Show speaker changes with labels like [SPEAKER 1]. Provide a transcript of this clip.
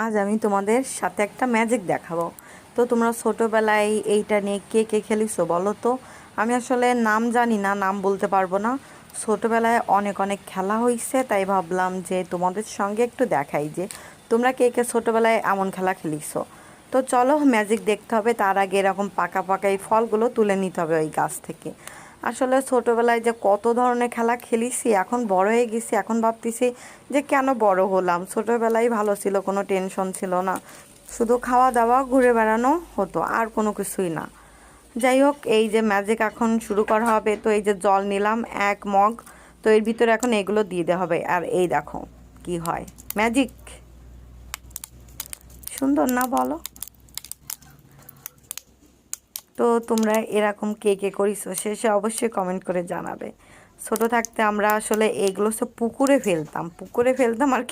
[SPEAKER 1] আজ আমি তোমাদের সাথে একটা ম্যাজিক দেখাবো। তো তোমরা ছোটোবেলায় এইটা নিয়ে কে কে খেলিছো বলো তো? আমি আসলে নাম জানি না, নাম বলতে পারবো না। ছোটোবেলায় অনেক অনেক খেলা হয়েছে, তাই ভাবলাম যে তোমাদের সঙ্গে একটু দেখাই যে তোমরা কে কে ছোটোবেলায় এমন খেলা খেলিছো। তো চলো ম্যাজিক দেখতে হবে, তার আগে এরকম পাকা পাকা এই ফলগুলো তুলে নিতে হবে ওই গাছ থেকে। আসলে ছোটোবেলায় যে কত ধরনের খেলা খেলিছি, এখন বড় হয়ে গেছি, এখন ভাবতেছি যে কেন বড় হলাম। ছোটোবেলায় ভালো ছিল, কোনো টেনশন ছিল না, শুধু খাওয়া দাওয়া ঘুরে বেড়ানো হতো, আর কোনো কিছুই না। যাই হোক, এই যে ম্যাজিক এখন শুরু করা হবে। তো এই যে জল নিলাম 1 মগ, তো এর ভিতরে এখন এগুলো দিয়ে দেওয়া হবে, আর এই দেখো কি হয়। ম্যাজিক সুন্দর না বলো? তো তোমরা এরকম কে কে করিছো শেষে অবশ্যই কমেন্ট করে জানাবে। ছোট থাকতে আমরা আসলে এগুলো সব পুকুরে ফেলতাম আর